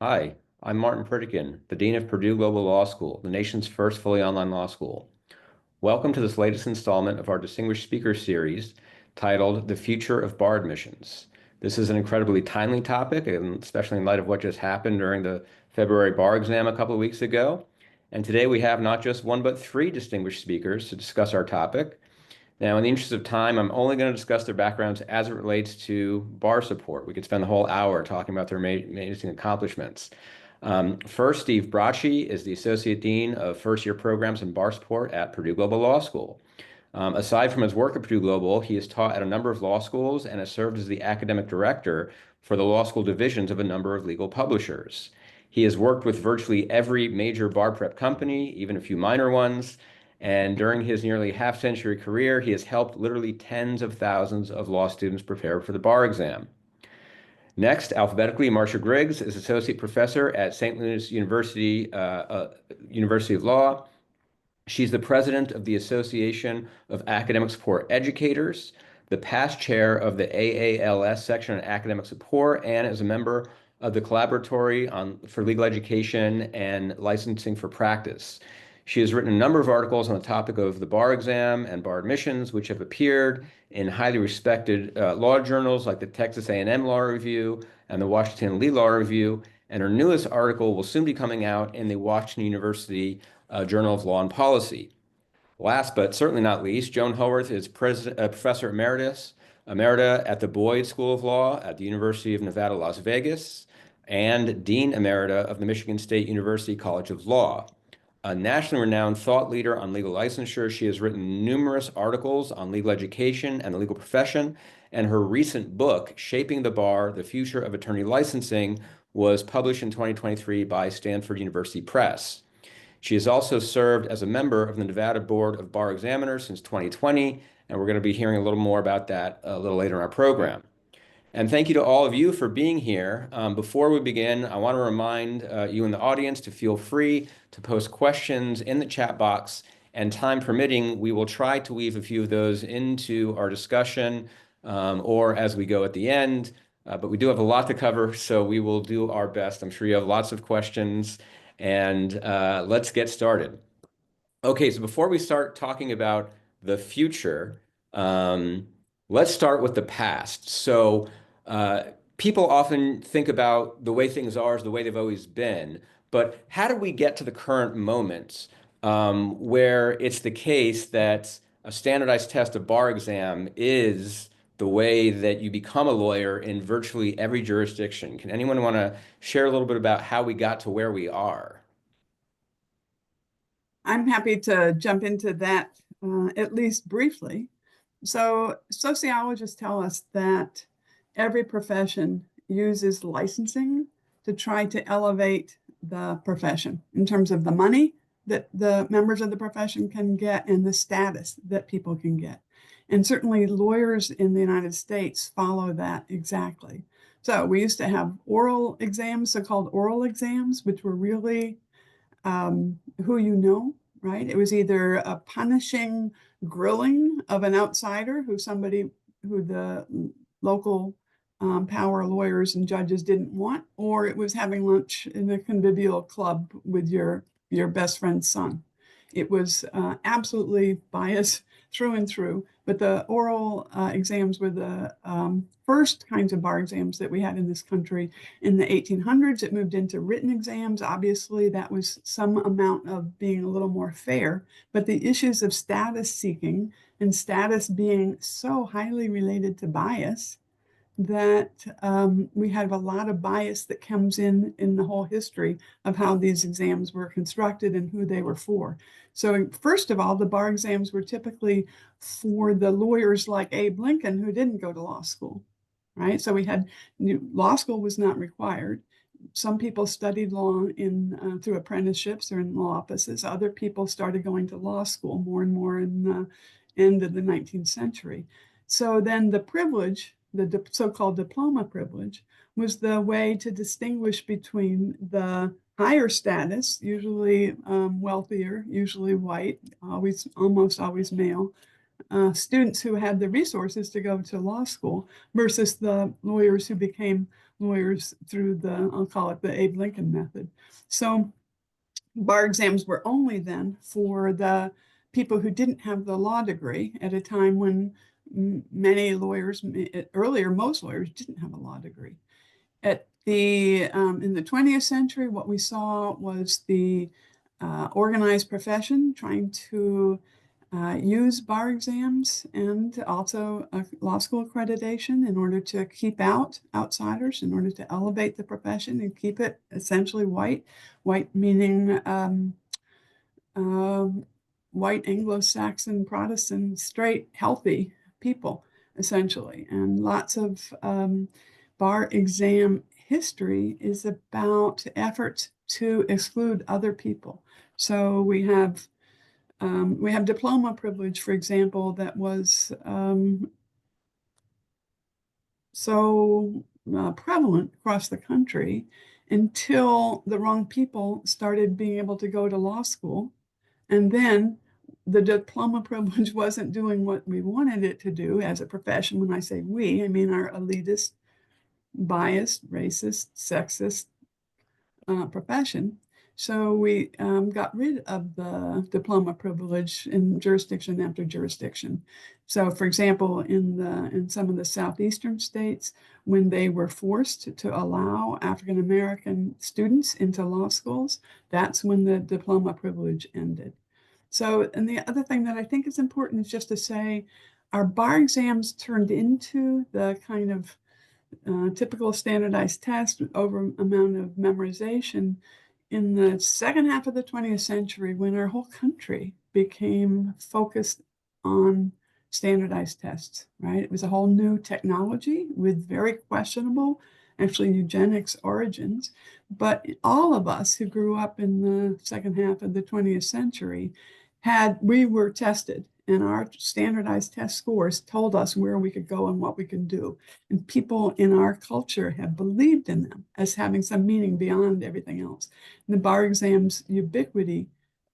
Hi, I'm Martin Pritikin, the Dean of Purdue Global Law School, the nation's first fully online law school. Welcome to this latest installment of our Distinguished Speaker Series titled The Future of Bar Admissions. This is an incredibly timely topic, and especially in light of what just happened during the February bar exam a couple of weeks ago. And today we have not just one, but three distinguished speakers to discuss our topic. Now, in the interest of time, I'm only going to discuss their backgrounds as it relates to bar support. We could spend the whole hour talking about their amazing accomplishments. First, Steve Bracci is the Associate Dean of First Year Programs and Bar Support at Purdue Global Law School. Aside from his work at Purdue Global, he has taught at a number of law schools and has served as the academic director for the law school divisions of a number of legal publishers. He has worked with virtually every major bar prep company, even a few minor ones. And during his nearly half-century career, he has helped literally tens of thousands of law students prepare for the bar exam. Next, alphabetically, Marsha Griggs is Associate Professor at St. Louis University of Law. She's the president of the Association of Academic Support Educators, the past chair of the AALS section on academic support, and is a member of the Collaboratory for Legal Education and Licensing for Practice. She has written a number of articles on the topic of the bar exam and bar admissions, which have appeared in highly respected law journals like the Texas A&M Law Review and the Washington Lee Law Review. And her newest article will soon be coming out in the Washington University Journal of Law and Policy. Last but certainly not least, Joan Howarth is Professor Emerita at the Boyd School of Law at the University of Nevada, Las Vegas, and Dean Emerita of the Michigan State University College of Law. A nationally renowned thought leader on legal licensure, she has written numerous articles on legal education and the legal profession, and her recent book, Shaping the Bar, The Future of Attorney Licensing, was published in 2023 by Stanford University Press. She has also served as a member of the Nevada Board of Bar Examiners since 2020, and we're going to be hearing a little more about that a little later in our program. And thank you to all of you for being here. Before we begin, I want to remind you in the audience to feel free to post questions in the chat box, and time permitting, we will try to weave a few of those into our discussion or as we go at the end. But we do have a lot to cover, so we will do our best. I'm sure you have lots of questions, and let's get started. Okay, so before we start talking about the future, let's start with the past. So people often think about the way things are as the way they've always been, but how do we get to the current moment where it's the case that a standardized test of bar exam is the way that you become a lawyer in virtually every jurisdiction? Can anyone want to share a little bit about how we got to where we are? I'm happy to jump into that, at least briefly. So, sociologists tell us that every profession uses licensing to try to elevate the profession in terms of the money that the members of the profession can get and the status that people can get. And certainly, lawyers in the United States follow that exactly. So, we used to have oral exams, so called oral exams, which were really who you know, right? It was either a punishing grilling of an outsider who the local power lawyers and judges didn't want, or it was having lunch in a convivial club with your best friend's son. It was absolutely biased through and through. But the oral exams were the first kinds of bar exams that we had in this country. In the 1800s, it moved into written exams. Obviously, that was some amount of being a little more fair. But the issues of status seeking and status being so highly related to bias that we have a lot of bias that comes in the whole history of how these exams were constructed and who they were for. So first of all, the bar exams were typically for the lawyers like Abe Lincoln who didn't go to law school, right? So we had law school was not required. Some people studied law in through apprenticeships or in law offices. Other people started going to law school more and more in the end of the 19th century. So then the privilege, the so-called diploma privilege, was the way to distinguish between the higher status, usually wealthier, usually white, almost always male, students who had the resources to go to law school versus the lawyers who became lawyers through I'll call it the Abe Lincoln method. So bar exams were only then for the people who didn't have the law degree at a time when many lawyers, earlier, most lawyers didn't have a law degree. In the 20th century, what we saw was the organized profession trying to use bar exams and also law school accreditation in order to keep out outsiders, in order to elevate the profession and keep it essentially white. White meaning white Anglo-Saxon, Protestant, straight, healthy people, essentially. And lots of bar exam history is about efforts to exclude other people. So we have diploma privilege, for example, that was so prevalent across the country until the wrong people started being able to go to law school. And then the diploma privilege wasn't doing what we wanted it to do as a profession. When I say we, I mean our elitist, biased, racist, sexist profession. So we got rid of the diploma privilege in jurisdiction after jurisdiction. So, for example, in some of the southeastern states, when they were forced to allow African American students into law schools, that's when the diploma privilege ended. So, and the other thing that I think is important is just to say, our bar exams turned into the kind of typical standardized test over amount of memorization in the second half of the 20th century, when our whole country became focused on standardized tests, right? It was a whole new technology with very questionable, actually eugenics origins. But all of us who grew up in the second half of the 20th century we were tested, and our standardized test scores told us where we could go and what we could do. And people in our culture have believed in them as having some meaning beyond everything else. And the bar exam's ubiquity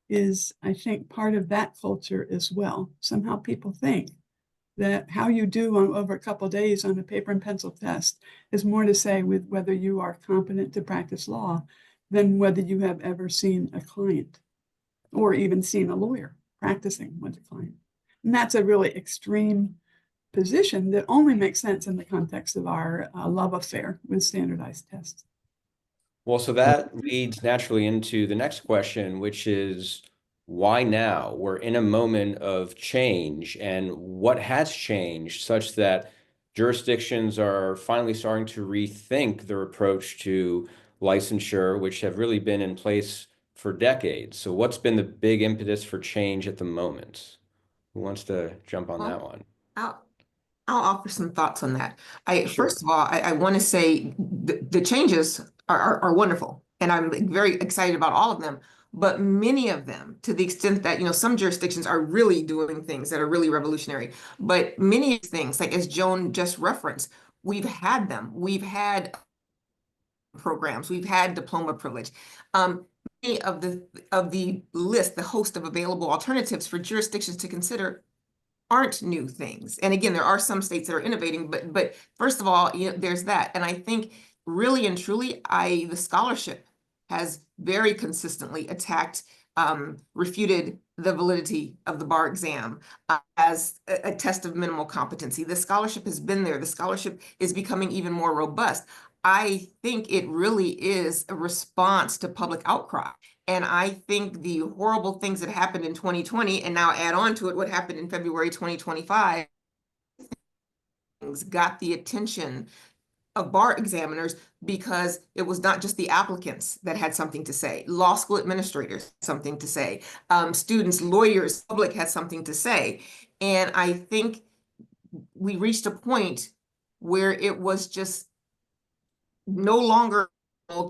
is, I think, part of that culture as well. Somehow people think that how you do over a couple of days on a paper and pencil test is more to say with whether you are competent to practice law than whether you have ever seen a client or even seen a lawyer practicing with a client. And that's a really extreme position that only makes sense in the context of our love affair with standardized tests. Well, so that leads naturally into the next question, which is why now? We're in a moment of change, and what has changed such that jurisdictions are finally starting to rethink their approach to licensure, which have really been in place for decades. So what's been the big impetus for change at the moment? Who wants to jump on that one? I'll, I'll offer some thoughts on that. Sure. First of all, I want to say the changes are wonderful, and I'm very excited about all of them. But many of them, to the extent that, some jurisdictions are really doing things that are really revolutionary, but many things, like as Joan just referenced, we've had them. We've had programs, we've had diploma privilege. Many of the list, the host of available alternatives for jurisdictions to consider aren't new things. And again, there are some states that are innovating, but first of all, there's that. And I think really and truly, the scholarship has very consistently attacked, refuted the validity of the bar exam as a test of minimal competency. The scholarship has been there. The scholarship is becoming even more robust. I think it really is a response to public outcry. And I think the horrible things that happened in 2020, and now add on to it what happened in February 2025, got the attention of bar examiners because it was not just the applicants that had something to say. Law school administrators had something to say. Students, lawyers, public had something to say. And I think we reached a point where it was just no longer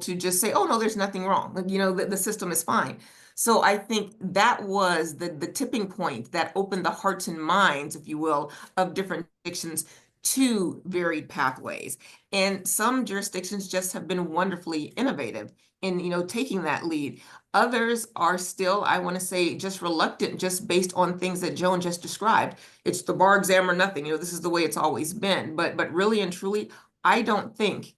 to just say, oh, no, there's nothing wrong. The system is fine. So I think that was the tipping point that opened the hearts and minds, if you will, of different jurisdictions to varied pathways. And some jurisdictions just have been wonderfully innovative in, taking that lead. Others are still, I want to say, just reluctant, just based on things that Joan just described. It's the bar exam or nothing. This is the way it's always been. But really and truly, I don't think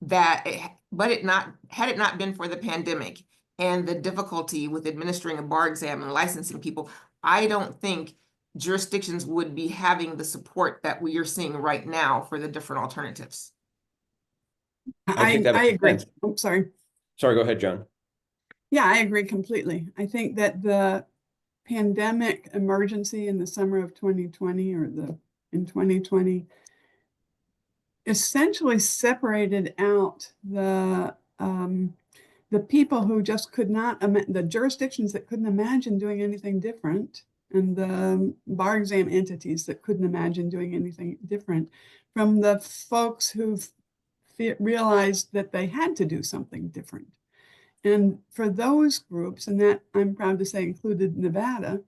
had it not been for the pandemic and the difficulty with administering a bar exam and licensing people, I don't think jurisdictions would be having the support that we are seeing right now for the different alternatives. I think that I makes agree. sense. I'm sorry. Sorry, go ahead, Joan. Yeah, I agree completely. I think that the pandemic emergency in the summer of 2020 in 2020 essentially separated out the people who just could not, the jurisdictions that couldn't imagine doing anything different, and the bar exam entities that couldn't imagine doing anything different, from the folks who've realized that they had to do something different. And for those groups, and that I'm proud to say included Nevada,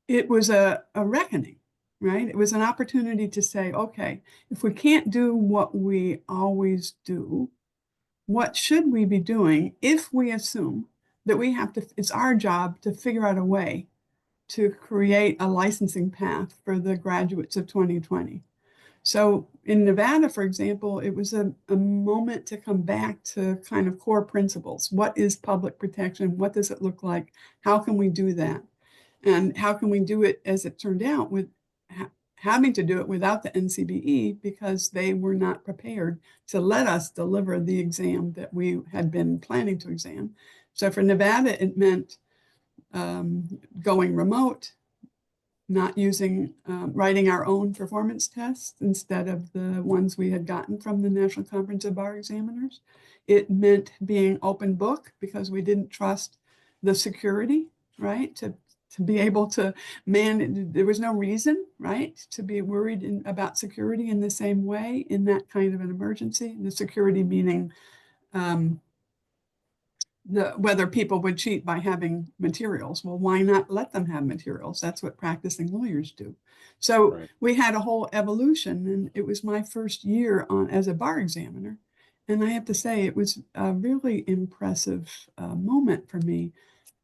it was a reckoning, right? It was an opportunity to say, okay, if we can't do what we always do, what should we be doing if we assume that it's our job to figure out a way to create a licensing path for the graduates of 2020. So in Nevada, for example, it was a moment to come back to kind of core principles. What is public protection? What does it look like? How can we do that? And how can we do it, as it turned out, with having to do it without the NCBE because they were not prepared to let us deliver the exam that we had been planning to exam. So for Nevada, it meant going remote, not using, writing our own performance tests instead of the ones we had gotten from the National Conference of Bar Examiners. It meant being open book because we didn't trust the security, right? To be able to there was no reason, right, to be worried about security in the same way in that kind of an emergency. The security meaning whether people would cheat by having materials. Well, why not let them have materials? That's what practicing lawyers do. So we had a whole evolution, and it was my first year as a bar examiner. And I have to say, it was a really impressive moment for me.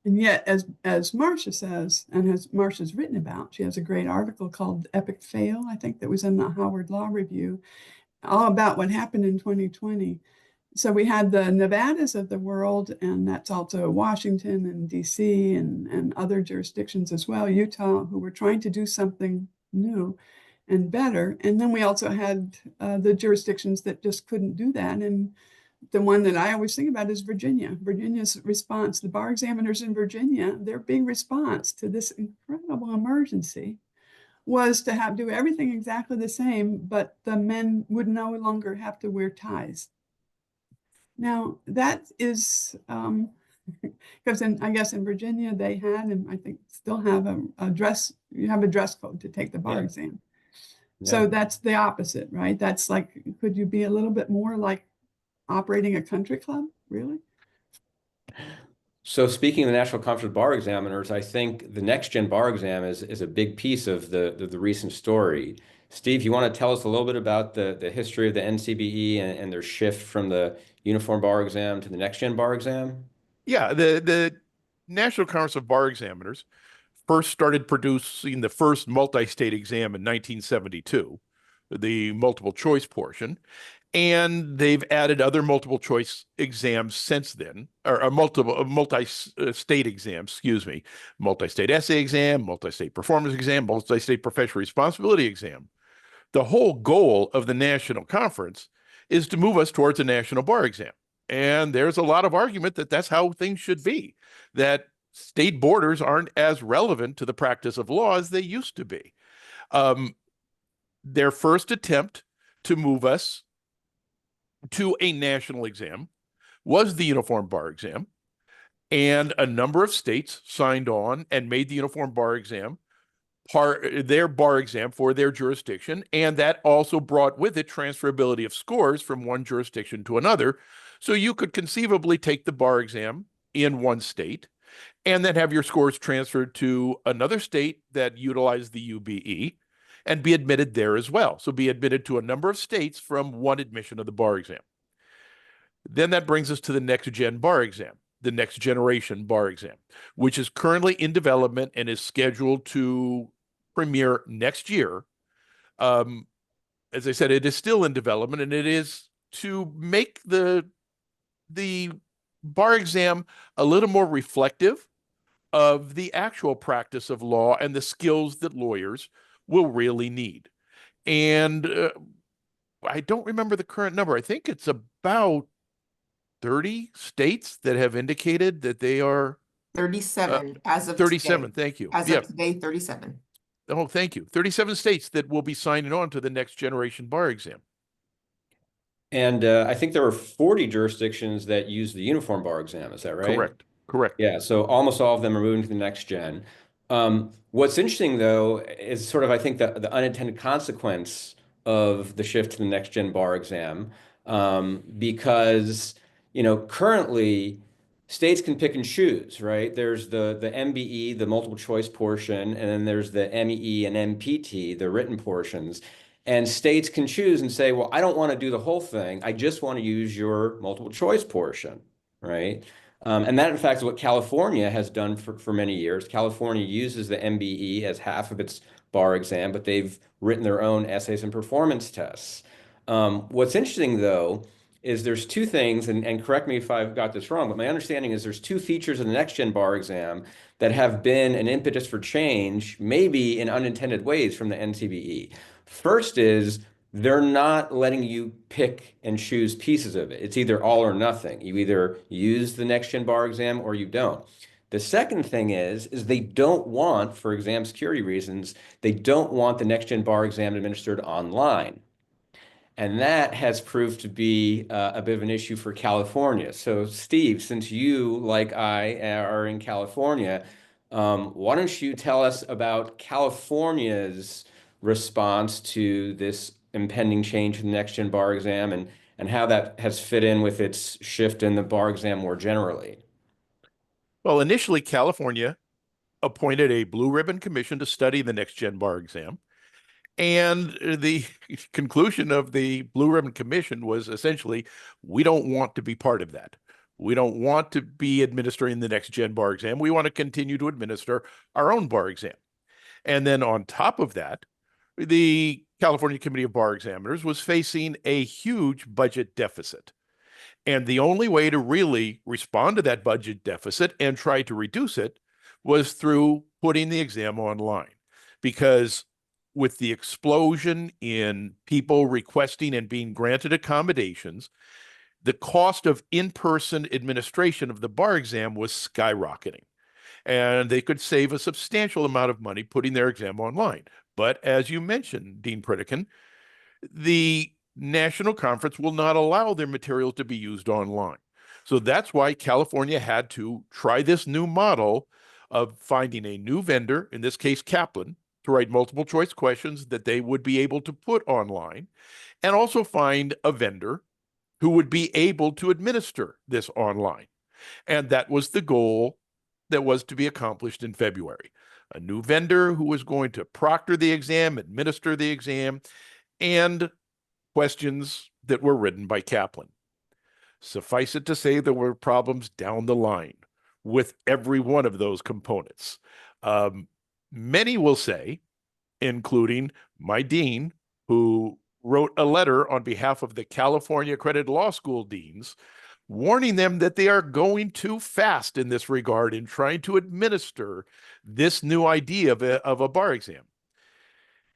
And yet, as Marsha says, and as Marsha's written about, she has a great article called Epic Fail, I think, that was in the Howard Law Review, all about what happened in 2020. So we had the Nevadas of the world, and that's also Washington and DC and other jurisdictions as well, Utah, who were trying to do something new and better. And then we also had the jurisdictions that just couldn't do that. And the one that I always think about is Virginia. Virginia's response, the bar examiners in Virginia, their big response to this incredible emergency was to do everything exactly the same, but the men would no longer have to wear ties. Now that is, because I guess in Virginia they had, and I think still have you have a dress code to take the bar exam. Yeah. So that's the opposite, right? That's like, could you be a little bit more like operating a country club, really? So speaking of the National Conference of Bar Examiners, I think the next gen bar exam is a big piece of the recent story. Steve, you want to tell us a little bit about the history of the NCBE and their shift from the uniform bar exam to the next gen bar exam? Yeah, the National Conference of Bar Examiners first started producing the first multi-state exam in 1972, the multiple choice portion. And they've added other multiple choice exams since then, or multi-state exams, excuse me, multi-state essay exam, multi-state performance exam, multi-state professional responsibility exam. The whole goal of the national conference is to move us towards a national bar exam. And there's a lot of argument that that's how things should be, that state borders aren't as relevant to the practice of law as they used to be. Their first attempt to move us to a national exam was the uniform bar exam, and a number of states signed on and made the uniform bar exam their bar exam for their jurisdiction, and that also brought with it transferability of scores from one jurisdiction to another. So you could conceivably take the bar exam in one state and then have your scores transferred to another state that utilized the UBE and be admitted there as well. So be admitted to a number of states from one admission of the bar exam. Then that brings us to the next gen bar exam, the next generation bar exam, which is currently in development and is scheduled to premiere next year. as I said, it is still in development, and it is to make the bar exam a little more reflective of the actual practice of law and the skills that lawyers will really need. And I don't remember the current number. I think it's about 30 states that have indicated that they are 37 as of 37. today. Thank you. As Yeah. of today, 37. Oh, thank you. 37 states that will be signing on to the next generation bar exam. And I think there were 40 jurisdictions that use the uniform bar exam. Is that right? Correct. Correct. Yeah, so almost all of them are moving to the next gen. What's interesting, though, is sort of, I think, the unintended consequence of the shift to the next gen bar exam, because, currently states can pick and choose, right? There's the MBE, the multiple choice portion, and then there's the MEE and MPT, the written portions. And states can choose and say, well, I don't want to do the whole thing. I just want to use your multiple choice portion, right? And that, in fact, is what California has done for many years. California uses the MBE as half of its bar exam, but they've written their own essays and performance tests. What's interesting, though, is there's two things, and correct me if I've got this wrong, but my understanding is there's two features of the next gen bar exam that have been an impetus for change, maybe in unintended ways from the NCBE. First is they're not letting you pick and choose pieces of it. It's either all or nothing. You either use the next gen bar exam or you don't. The second thing is they don't want, for exam security reasons, they don't want the next gen bar exam administered online. And that has proved to be a bit of an issue for California. So, Steve, since you, like I, are in California, why don't you tell us about California's response to this impending change in the next gen bar exam and how that has fit in with its shift in the bar exam more generally? Well, initially, California appointed a blue ribbon commission to study the next gen bar exam. And the conclusion of the Blue Ribbon Commission was essentially, we don't want to be part of that. We don't want to be administering the next gen bar exam. We want to continue to administer our own bar exam. And then on top of that, the California Committee of Bar Examiners was facing a huge budget deficit. And the only way to really respond to that budget deficit and try to reduce it was through putting the exam online. Because with the explosion in people requesting and being granted accommodations, the cost of in-person administration of the bar exam was skyrocketing. And they could save a substantial amount of money putting their exam online. But as you mentioned, Dean Pritikin, the national conference will not allow their materials to be used online. So that's why California had to try this new model of finding a new vendor, in this case, Kaplan, to write multiple choice questions that they would be able to put online, and also find a vendor who would be able to administer this online. And that was the goal that was to be accomplished in February. A new vendor who was going to proctor the exam, administer the exam, and questions that were written by Kaplan. Suffice it to say, there were problems down the line with every one of those components. Many will say, including my dean, who wrote a letter on behalf of the California Accredited Law School deans, warning them that they are going too fast in this regard in trying to administer this new idea of a bar exam.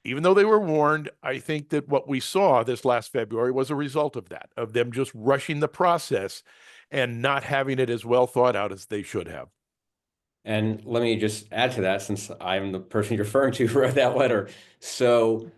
Even though they were warned, I think that what we saw this last February was a result of that, of them just rushing the process and not having it as well thought out as they should have. And let me just add to that, since I'm the person you're referring to who wrote that letter. So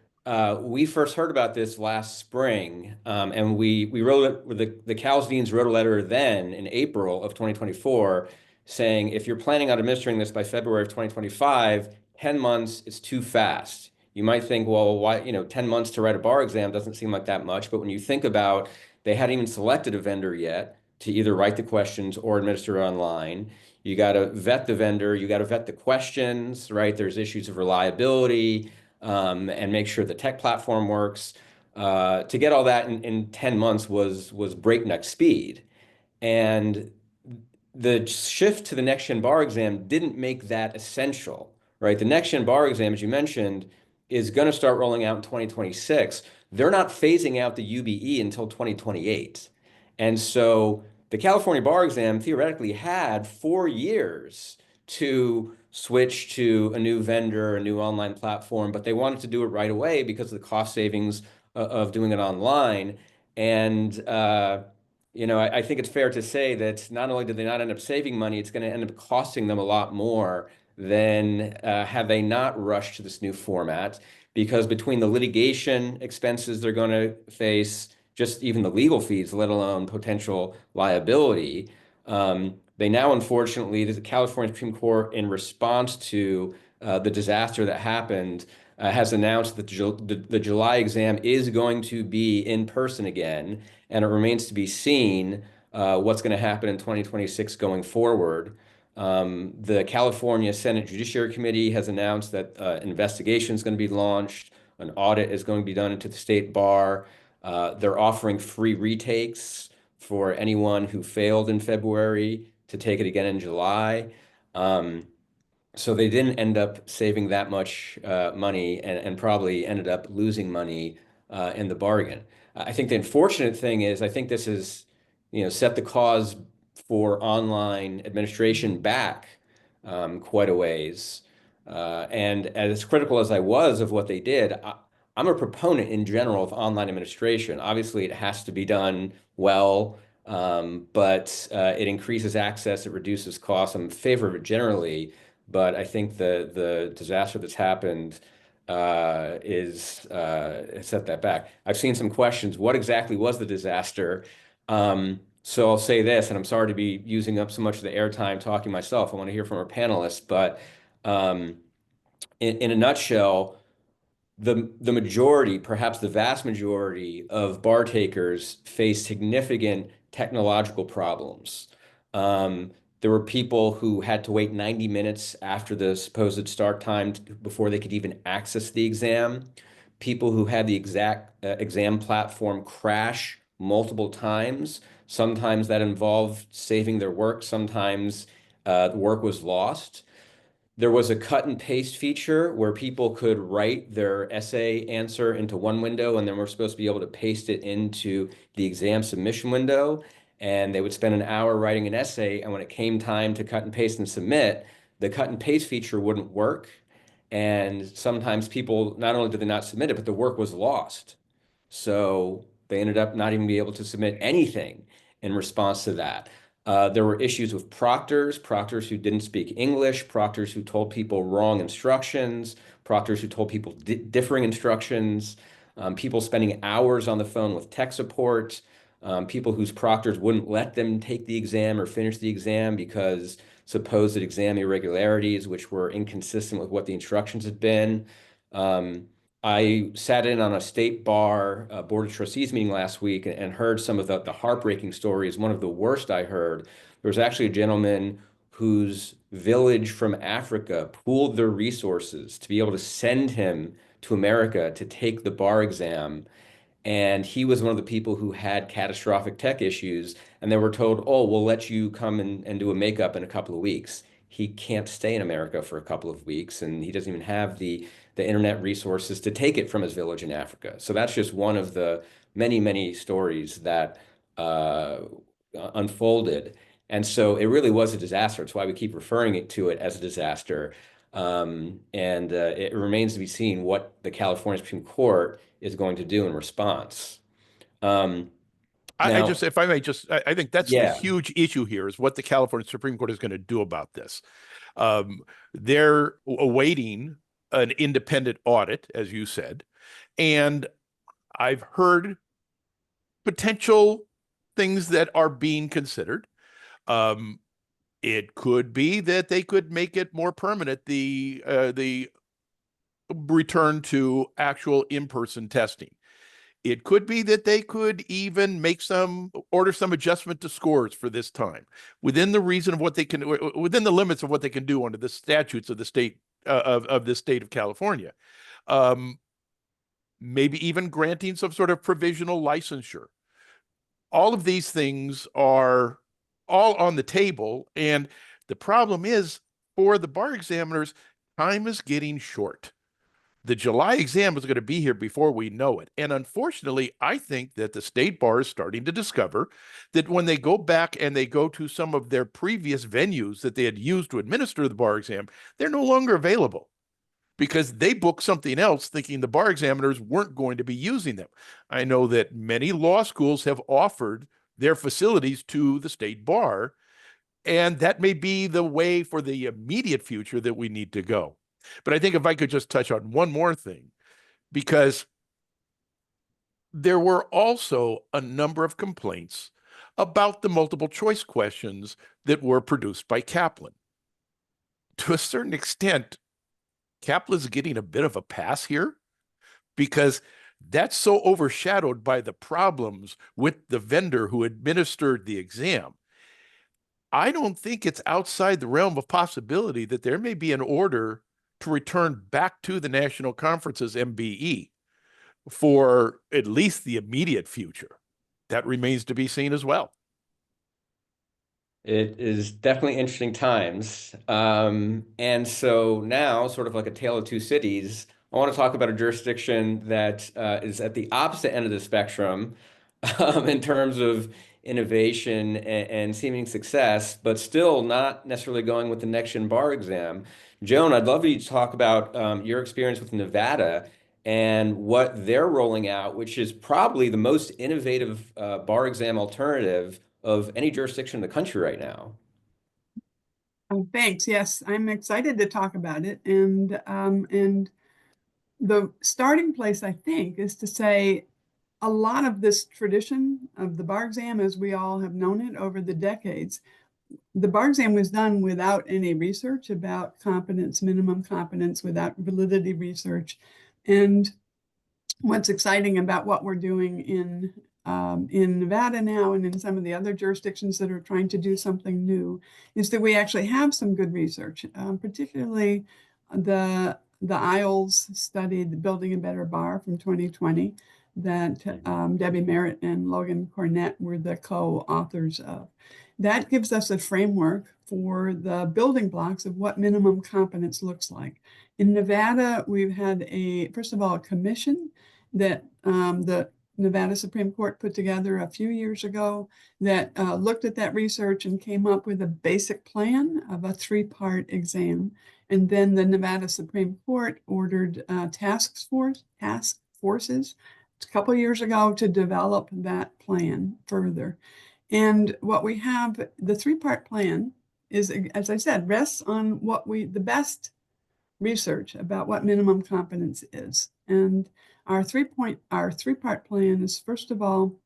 we first heard about this last spring, and we wrote the Cal's deans wrote a letter then in April of 2024 saying, if you're planning on administering this by February of 2025, 10 months is too fast. You might think, well, why, 10 months to write a bar exam doesn't seem like that much. But when you think about, they hadn't even selected a vendor yet to either write the questions or administer it online. You got to vet the vendor. You got to vet the questions, right? There's issues of reliability, and make sure the tech platform works. To get all that in 10 months was breakneck speed. And the shift to the next gen bar exam didn't make that essential, right? The next gen bar exam, as you mentioned, is going to start rolling out in 2026. they're not phasing out the UBE until 2028. And so the California bar exam theoretically had 4 years to switch to a new vendor, a new online platform, but they wanted to do it right away because of the cost savings of doing it online. And I think it's fair to say that not only did they not end up saving money, it's going to end up costing them a lot more than had they not rushed to this new format. Because between the litigation expenses they're going to face, just even the legal fees, let alone potential liability, they now, unfortunately, the California Supreme Court, in response to the disaster that happened, has announced that the July exam is going to be in person again, and it remains to be seen what's going to happen in 2026 going forward. The California Senate Judiciary Committee has announced that investigation is going to be launched, an audit is going to be done into the state bar. They're offering free retakes for anyone who failed in February to take it again in July. So they didn't end up saving that much money, and probably ended up losing money in the bargain. I think the unfortunate thing is, I think this is, set the cause for online administration back quite a ways. And as critical as I was of what they did, I'm a proponent in general of online administration. Obviously, it has to be done well, but it increases access, it reduces costs. I'm in favor of it generally, but I think the disaster that's happened is set that back. I've seen some questions. What exactly was the disaster? So I'll say this, and I'm sorry to be using up so much of the airtime talking myself. I want to hear from our panelists, but um, in a nutshell, the majority, perhaps the vast majority of bar takers face significant technological problems. There were people who had to wait 90 minutes after the supposed start time before they could even access the exam. People who had the exact exam platform crash multiple times. Sometimes that involved saving their work. Sometimes the work was lost. There was a cut and paste feature where people could write their essay answer into one window, and then we're supposed to be able to paste it into the exam submission window. And they would spend an hour writing an essay, and when it came time to cut and paste and submit, the cut and paste feature wouldn't work. And sometimes people, not only did they not submit it, but the work was lost. So they ended up not even being able to submit anything in response to that. There were issues with proctors who didn't speak English, proctors who told people wrong instructions, proctors who told people differing instructions, people spending hours on the phone with tech support, people whose proctors wouldn't let them take the exam or finish the exam because supposed exam irregularities, which were inconsistent with what the instructions had been. I sat in on a state bar board of trustees meeting last week and heard some of the heartbreaking stories. One of the worst I heard, there was actually a gentleman whose village from Africa pooled their resources to be able to send him to America to take the bar exam. And he was one of the people who had catastrophic tech issues, and they were told, oh, we'll let you come and do a makeup in a couple of weeks. He can't stay in America for a couple of weeks, and he doesn't even have the internet resources to take it from his village in Africa. So that's just one of the many, many stories that unfolded. And so it really was a disaster. It's why we keep referring to it as a disaster. And it remains to be seen what the California Supreme Court is going to do in response. I Now, just, if I may just, I think that's the yeah, huge issue here is what the California Supreme Court is going to do about this. They're awaiting an independent audit, as you said, and I've heard potential things that are being considered. It could be that they could make it more permanent, the return to actual in-person testing. It could be that they could even order some adjustment to scores for this time within the reason of what they can, within the limits of what they can do under the statutes of the state of the state of California. Maybe even granting some sort of provisional licensure. All of these things are all on the table. And the problem is for the bar examiners, time is getting short. The July exam is going to be here before we know it. And unfortunately, I think that the state bar is starting to discover that when they go back and they go to some of their previous venues that they had used to administer the bar exam, they're no longer available because they booked something else thinking the bar examiners weren't going to be using them. I know that many law schools have offered their facilities to the state bar, and that may be the way for the immediate future that we need to go. But I think if I could just touch on one more thing, because there were also a number of complaints about the multiple choice questions that were produced by Kaplan. To a certain extent, Kaplan's getting a bit of a pass here because that's so overshadowed by the problems with the vendor who administered the exam. I don't think it's outside the realm of possibility that there may be an order to return back to the national conference's MBE for at least the immediate future. That remains to be seen as well. It is definitely interesting times. And so now, sort of like a tale of two cities, I want to talk about a jurisdiction that is at the opposite end of the spectrum in terms of innovation and seeming success, but still not necessarily going with the next gen bar exam. Joan, I'd love you to talk about your experience with Nevada and what they're rolling out, which is probably the most innovative bar exam alternative of any jurisdiction in the country right now. Thanks. Yes, I'm excited to talk about it. And the starting place, I think, is to say a lot of this tradition of the bar exam, as we all have known it over the decades, the bar exam was done without any research about competence, minimum competence, without validity research. And what's exciting about what we're doing in Nevada now and in some of the other jurisdictions that are trying to do something new is that we actually have some good research, particularly the IELTS study, the Building a Better Bar from 2020, that Debbie Merritt and Logan Cornett were the co-authors of. That gives us a framework for the building blocks of what minimum competence looks like. In Nevada, we've had first of all, a commission that the Nevada Supreme Court put together a few years ago that looked at that research and came up with a basic plan of a 3-part exam. And then the Nevada Supreme Court ordered task forces a couple of years ago to develop that plan further. And what we have, the 3-part plan is, as I said, rests on the best research about what minimum competence is. And our 3-part plan is, first of all,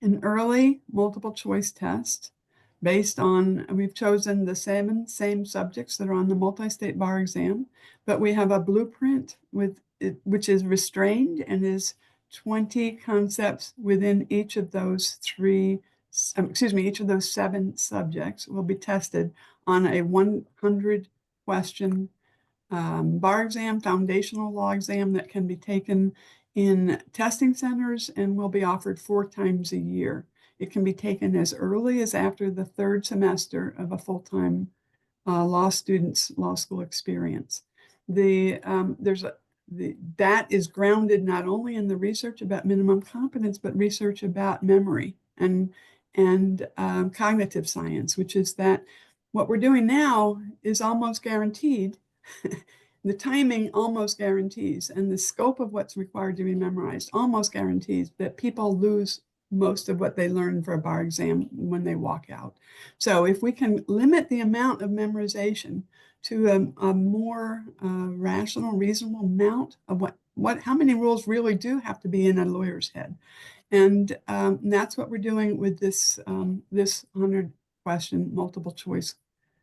an early multiple choice test based on, we've chosen the 7 same subjects that are on the multi-state bar exam, but we have a blueprint which is restrained and is 20 concepts within each of those 7 subjects will be tested on a 100-question bar exam, foundational law exam that can be taken in testing centers and will be offered 4 times a year. It can be taken as early as after the 3rd semester of a full-time law student's law school experience. That is grounded not only in the research about minimum competence, but research about memory and cognitive science, which is that what we're doing now is almost guaranteed. The timing almost guarantees, and the scope of what's required to be memorized almost guarantees that people lose most of what they learn for a bar exam when they walk out. So if we can limit the amount of memorization to a more rational, reasonable amount of how many rules really do have to be in a lawyer's head. And that's what we're doing with this 100-question multiple choice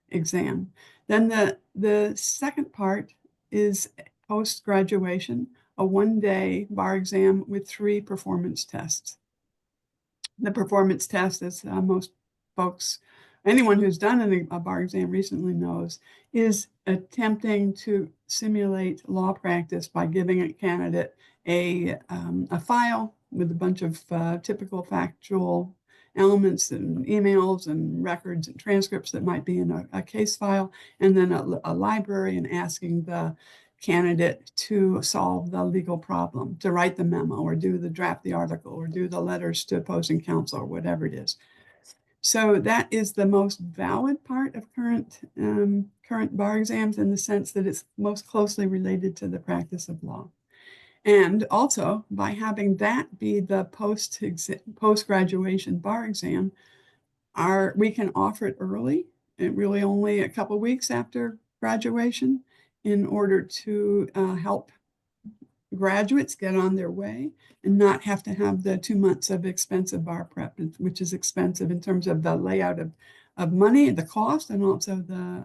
exam. Then the second part is post-graduation, a 1-day bar exam with 3 performance tests. The performance test, as most folks, anyone who's done a bar exam recently knows, is attempting to simulate law practice by giving a candidate a file with a bunch of typical factual elements and emails and records and transcripts that might be in a case file, and then a library, and asking the candidate to solve the legal problem, to write the memo or draft the article or do the letters to opposing counsel or whatever it is. So that is the most valid part of current bar exams, in the sense that it's most closely related to the practice of law. And also, by having that be the post-graduation bar exam, we can offer it early, and really only a couple weeks after graduation, in order to help graduates get on their way and not have to have the 2 months of expensive bar prep, which is expensive in terms of the layout of money and the cost, and also the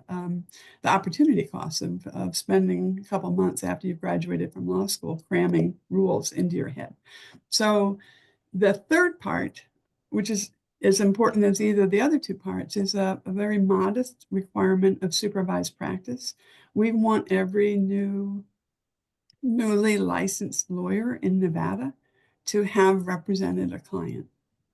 opportunity costs of spending a couple months after you've graduated from law school cramming rules into your head. So the third part, which is as important as either of the other two parts, is a very modest requirement of supervised practice. We want every newly licensed lawyer in Nevada to have represented a client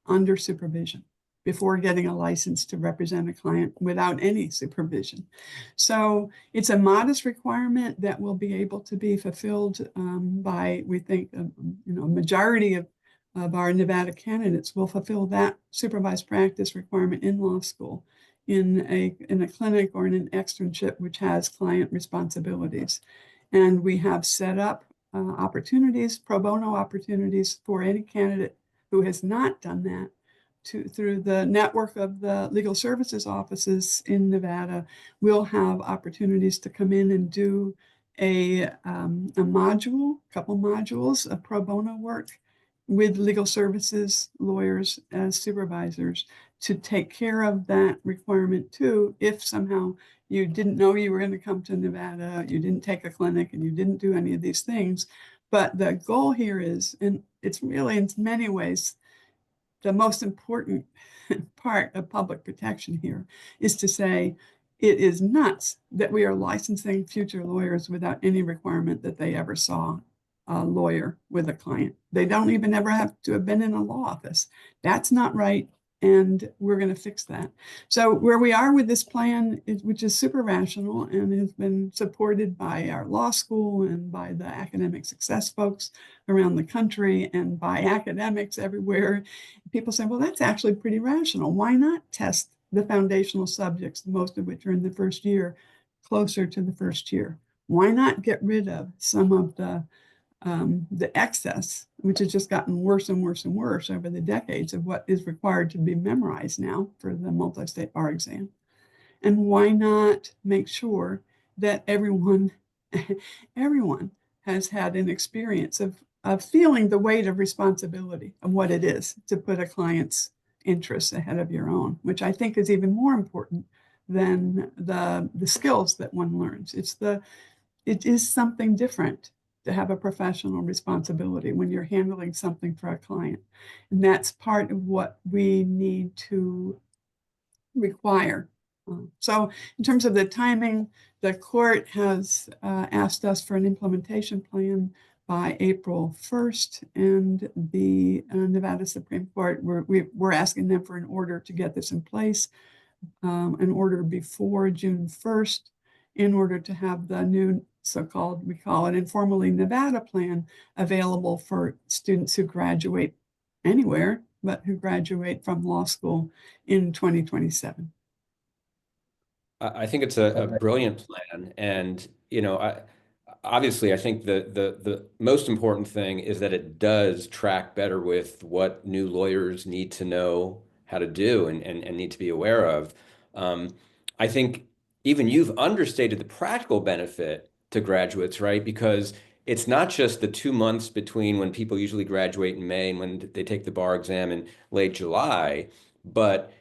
under supervision before getting a license to represent a client without any supervision. So it's a modest requirement that will be able to be fulfilled by, we think, a majority of our Nevada candidates will fulfill that supervised practice requirement in law school, in a clinic or in an externship which has client responsibilities. And we have set up opportunities, pro bono opportunities, for any candidate who has not done that through the network of the legal services offices in Nevada. We'll have opportunities to come in and do a couple modules of pro bono work with legal services lawyers as supervisors to take care of that requirement too, if somehow you didn't know you were going to come to Nevada, you didn't take a clinic, and you didn't do any of these things. But the goal here is, and it's really in many ways the most important part of public protection here, is to say it is nuts that we are licensing future lawyers without any requirement that they ever saw a lawyer with a client. They don't even ever have to have been in a law office. That's not right. And we're going to fix that. So where we are with this plan, which is super rational and has been supported by our law school and by the academic success folks around the country and by academics everywhere, people say, well, that's actually pretty rational. Why not test the foundational subjects, most of which are in the first year, closer to the first year? Why not get rid of some of the excess, which has just gotten worse and worse and worse over the decades, of what is required to be memorized now for the multi-state bar exam? And why not make sure that everyone has had an experience of feeling the weight of responsibility of what it is to put a client's interests ahead of your own, which I think is even more important than the skills that one learns. It is something different to have a professional responsibility when you're handling something for a client. And that's part of what we need to require. So in terms of the timing, the court has asked us for an implementation plan by April 1st, and the Nevada Supreme Court, we're asking them for an order to get this in place, an order before June 1st, in order to have the new so-called, we call it informally, Nevada plan available for students who graduate anywhere, but who graduate from law school in 2027. I think it's a brilliant plan. And, obviously, I think the most important thing is that it does track better with what new lawyers need to know how to do and need to be aware of. I think even you've understated the practical benefit to graduates, right? Because it's not just the 2 months between when people usually graduate in May and when they take the bar exam in late July, but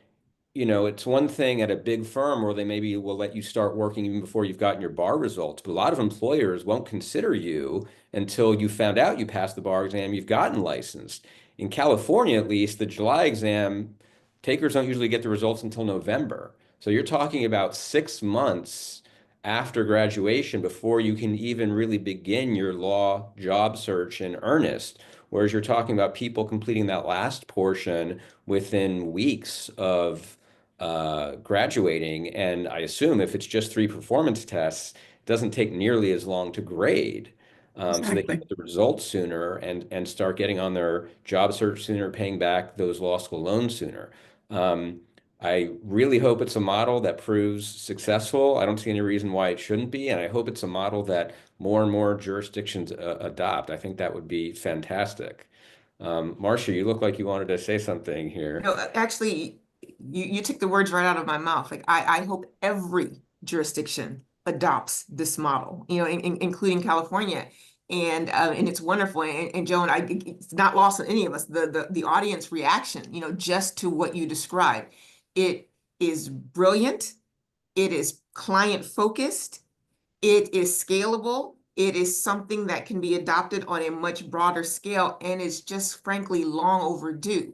it's one thing at a big firm where they maybe will let you start working even before you've gotten your bar results. But a lot of employers won't consider you until you found out you passed the bar exam, you've gotten licensed. In California, at least, the July exam, takers don't usually get the results until November. So you're talking about 6 months after graduation before you can even really begin your law job search in earnest. Whereas you're talking about people completing that last portion within weeks of graduating. And I assume if it's just 3 performance tests, doesn't take nearly as long to grade. So they can Exactly. get the results sooner and start getting on their job search sooner, paying back those law school loans sooner. I really hope it's a model that proves successful. I don't see any reason why it shouldn't be, and I hope it's a model that more and more jurisdictions adopt. I think that would be fantastic. Marsha, you look like you wanted to say something here. Actually, you took the words right out of my mouth. Like I hope every jurisdiction adopts this model, including California. And it's wonderful. And Joan, it's not lost on any of us, the audience reaction, just to what you described. It is brilliant. It is client focused. It is scalable. It is something that can be adopted on a much broader scale and is just frankly long overdue.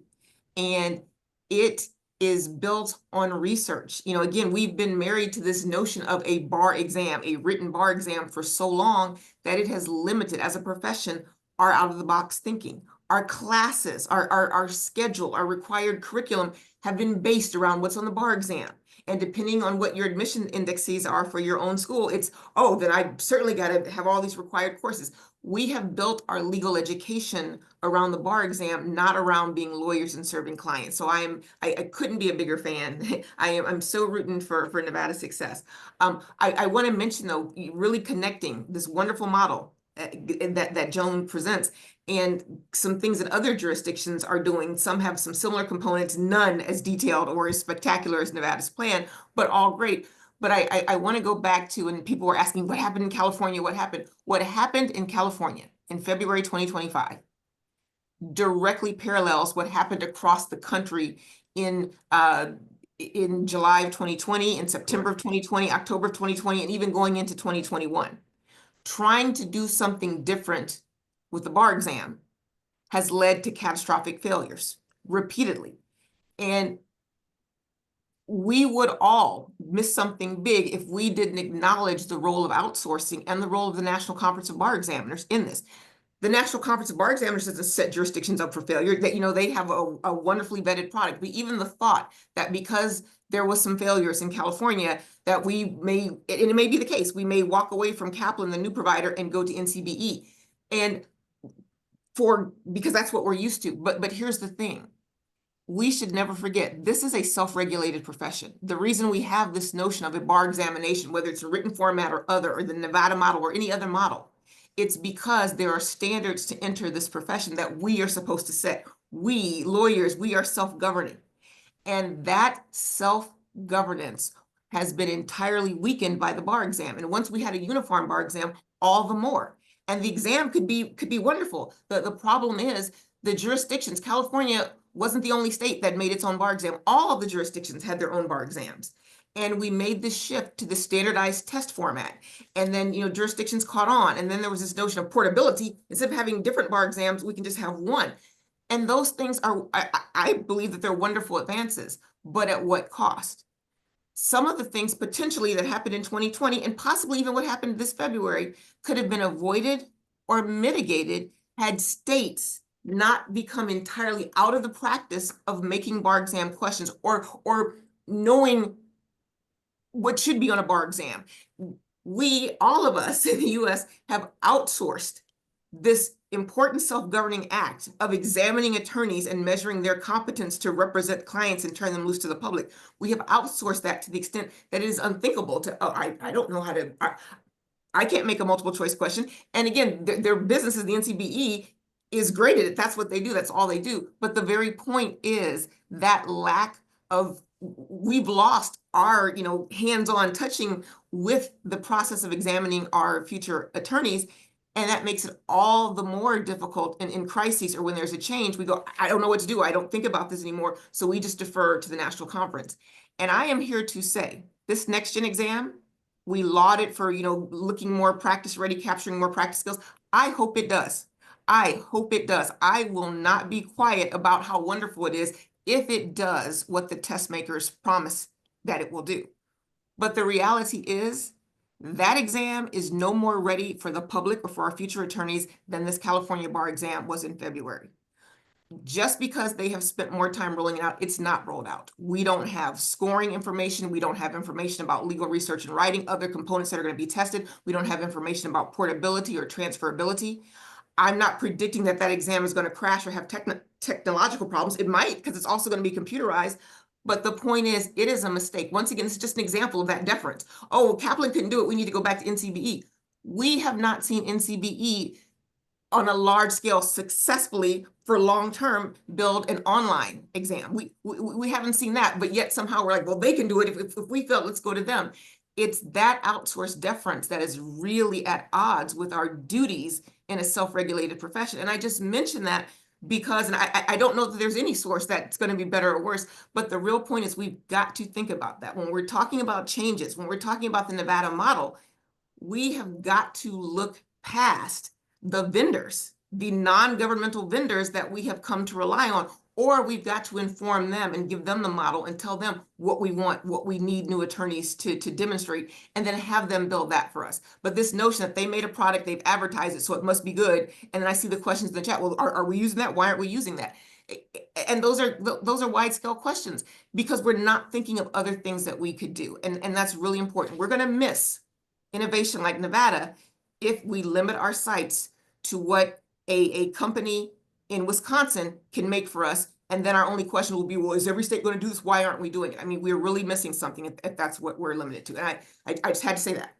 And it is built on research. Again, we've been married to this notion of a bar exam, a written bar exam for so long that it has limited, as a profession, our out-of-the-box thinking. Our classes, our schedule, our required curriculum have been based around what's on the bar exam. And depending on what your admission indexes are for your own school, it's, oh, then I certainly got to have all these required courses. We have built our legal education around the bar exam, not around being lawyers and serving clients. So I couldn't be a bigger fan. I'm so rooting for Nevada's success. I want to mention, though, really connecting this wonderful model that Joan presents and some things that other jurisdictions are doing. Some have some similar components, none as detailed or as spectacular as Nevada's plan, but all great. But I want to go back to, and people were asking, what happened in California? What happened? What happened in California in February 2025 directly parallels what happened across the country in July of 2020, in September of 2020, October of 2020, and even going into 2021. Trying to do something different with the bar exam has led to catastrophic failures repeatedly. And we would all miss something big if we didn't acknowledge the role of outsourcing and the role of the National Conference of Bar Examiners in this. The National Conference of Bar Examiners doesn't set jurisdictions up for failure. That they have a wonderfully vetted product. But even the thought that because there was some failures in California, that we may, and it may be the case, we may walk away from Kaplan, the new provider, and go to NCBE, and because that's what we're used to. But here's the thing. We should never forget, this is a self-regulated profession. The reason we have this notion of a bar examination, whether it's a written format or other, or the Nevada model or any other model, it's because there are standards to enter this profession that we are supposed to set. We, lawyers, we are self-governing. And that self-governance has been entirely weakened by the bar exam. And once we had a uniform bar exam, all the more. And the exam could be wonderful. The problem is the jurisdictions. California wasn't the only state that made its own bar exam. All of the jurisdictions had their own bar exams. And we made this shift to the standardized test format. And then, jurisdictions caught on. And then there was this notion of portability. Instead of having different bar exams, we can just have one. And those things are, I believe that they're wonderful advances, but at what cost? Some of the things potentially that happened in 2020 and possibly even what happened this February could have been avoided or mitigated had states not become entirely out of the practice of making bar exam questions or knowing what should be on a bar exam. We, all of us in the US, have outsourced this important self-governing act of examining attorneys and measuring their competence to represent clients and turn them loose to the public. We have outsourced that to the extent that it is unthinkable to, I don't know how to, I can't make a multiple choice question. And again, their business is the NCBE is great at it. That's what they do. That's all they do. But the very point is that lack of, we've lost our, hands-on touching with the process of examining our future attorneys. And that makes it all the more difficult in crises or when there's a change. We go, I don't know what to do. I don't think about this anymore. So we just defer to the national conference. And I am here to say this next gen exam, we laud it for, looking more practice ready, capturing more practice skills. I hope it does. I hope it does. I will not be quiet about how wonderful it is if it does what the test makers promise that it will do. But the reality is that exam is no more ready for the public or for our future attorneys than this California bar exam was in February. just because they have spent more time rolling it out, it's not rolled out. We don't have scoring information. We don't have information about legal research and writing, other components that are going to be tested. We don't have information about portability or transferability. I'm not predicting that that exam is going to crash or have technological problems. It might, because it's also going to be computerized. But the point is, it is a mistake. Once again, it's just an example of that deference. Oh, Kaplan couldn't do it. We need to go back to NCBE. We have not seen NCBE on a large scale successfully for long-term build an online exam. We haven't seen that, but yet somehow we're like, well, they can do it. If we fail, let's go to them. It's that outsourced deference that is really at odds with our duties in a self-regulated profession. And I just mentioned that because, and I don't know that there's any source that's going to be better or worse, but the real point is we've got to think about that. When we're talking about changes, when we're talking about the Nevada model, we have got to look past the vendors, the non-governmental vendors that we have come to rely on, or we've got to inform them and give them the model and tell them what we want, what we need new attorneys to demonstrate, and then have them build that for us. But this notion that they made a product, they've advertised it, so it must be good. And then I see the questions in the chat, well, are we using that? Why aren't we using that? And those are wide scale questions because we're not thinking of other things that we could do. And that's really important. We're going to miss innovation like Nevada if we limit our sights to what a company in Wisconsin can make for us. And then our only question will be, well, is every state going to do this? Why aren't we doing it? I mean, we're really missing something if that's what we're limited to. And I just had to say that.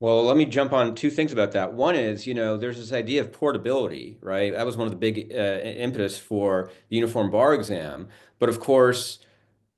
Well, let me jump on two things about that. One is, there's this idea of portability, right? That was one of the big impetus for the uniform bar exam. But of course,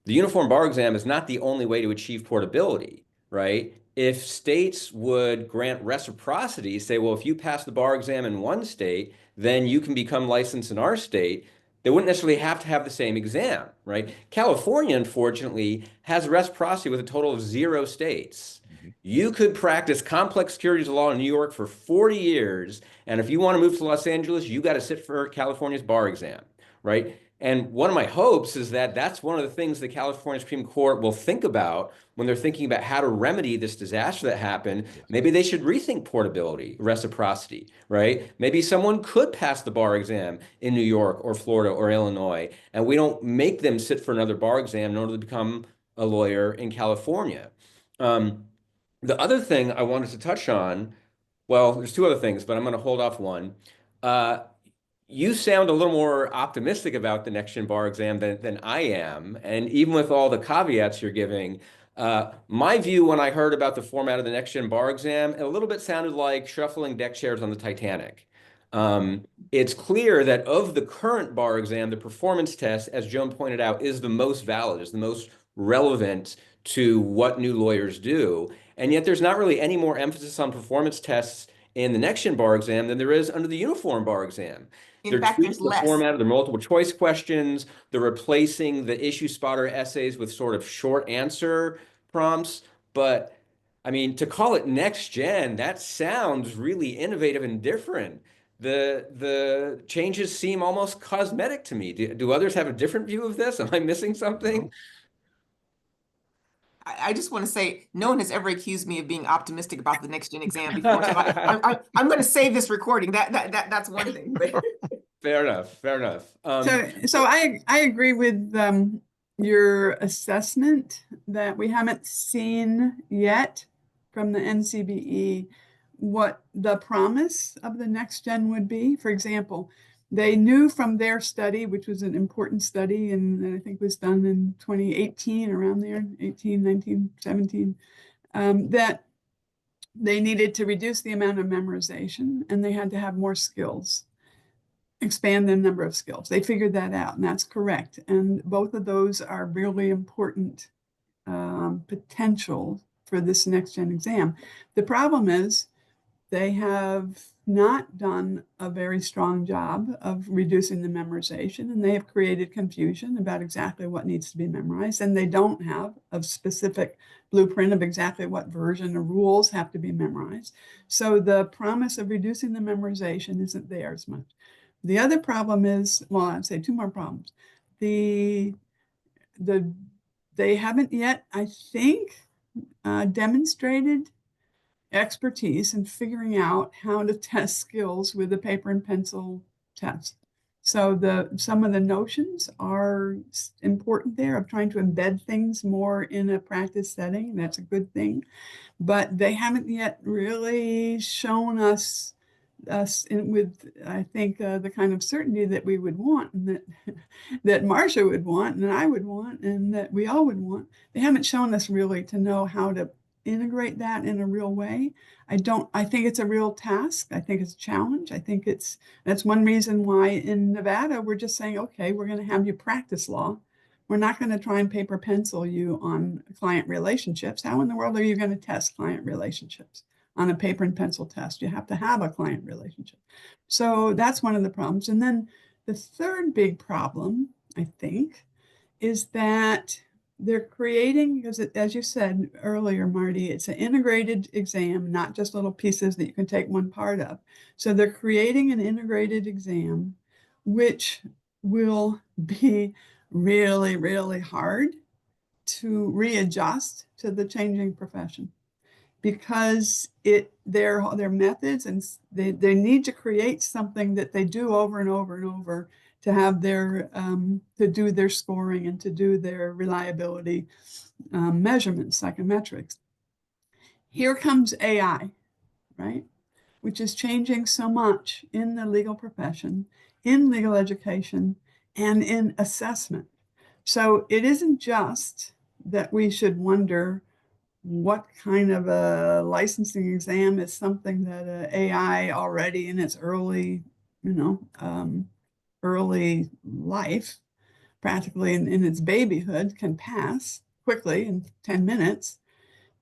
the uniform bar exam is not the only way to achieve portability, right? If states would grant reciprocity, say, well, if you pass the bar exam in one state, then you can become licensed in our state, they wouldn't necessarily have to have the same exam, right? California, unfortunately, has reciprocity with a total of 0 states. You could practice complex securities law in New York for 40 years, and if you want to move to Los Angeles, you got to sit for California's bar exam, right? And one of my hopes is that that's one of the things the California Supreme Court will think about when they're thinking about how to remedy this disaster that happened. Maybe they should rethink portability, reciprocity, right? Maybe someone could pass the bar exam in New York or Florida or Illinois, and we don't make them sit for another bar exam in order to become a lawyer in California. The other thing I wanted to touch on, well, there's 2 other things, but I'm going to hold off one. You sound a little more optimistic about the next gen bar exam than I am. And even with all the caveats you're giving, my view when I heard about the format of the next gen bar exam, a little bit sounded like shuffling deck chairs on the Titanic. It's clear that of the current bar exam, the performance test, as Joan pointed out, is the most valid, is the most relevant to what new lawyers do. And yet there's not really any more emphasis on performance tests in the next gen bar exam than there is under the uniform bar exam. In fact, there's the less. format of the multiple choice questions. They're replacing the issue spotter essays with sort of short answer prompts. But I mean, to call it next gen, that sounds really innovative and different. The changes seem almost cosmetic to me. Do others have a different view of this? Am I missing something? No. I just want to say, no one has ever accused me of being optimistic about the next gen exam before. So I'm going to save this recording. That's one thing. Fair enough. Fair enough. So I agree with your assessment that we haven't seen yet from the NCBE what the promise of the next gen would be. For example, they knew from their study, which was an important study, and I think was done in 2018, around there, 18, 19, 17, that they needed to reduce the amount of memorization and they had to have more skills, expand the number of skills. They figured that out, and that's correct. And both of those are really important potential for this next gen exam. The problem is they have not done a very strong job of reducing the memorization, and they have created confusion about exactly what needs to be memorized, and they don't have a specific blueprint of exactly what version of rules have to be memorized. So the promise of reducing the memorization isn't there as much. The other problem is, well, I'd say 2 more problems. They haven't yet, I think, demonstrated expertise in figuring out how to test skills with a paper and pencil test. So some of the notions are important there of trying to embed things more in a practice setting. That's a good thing. But they haven't yet really shown us with, I think, the kind of certainty that we would want, and that that Marsha would want, and I would want, and that we all would want. They haven't shown us really to know how to integrate that in a real way. I think it's a real task. I think it's a challenge. I think that's one reason why in Nevada we're just saying, okay, we're going to have you practice law. We're not going to try and paper pencil you on client relationships. How in the world are you going to test client relationships on a paper and pencil test? You have to have a client relationship. So that's one of the problems. And then the third big problem, I think, is that they're creating, because as you said earlier, Marty, it's an integrated exam, not just little pieces that you can take one part of. So they're creating an integrated exam, which will be really, really hard to readjust to the changing profession, because their methods, and they need to create something that they do over and over and over to have their to do their scoring and to do their reliability measurements, psychometrics. Here comes AI, right? Which is changing so much in the legal profession, in legal education, and in assessment. So it isn't just that we should wonder what kind of a licensing exam is something that AI already in its early, early life, practically in its babyhood, can pass quickly in 10 minutes.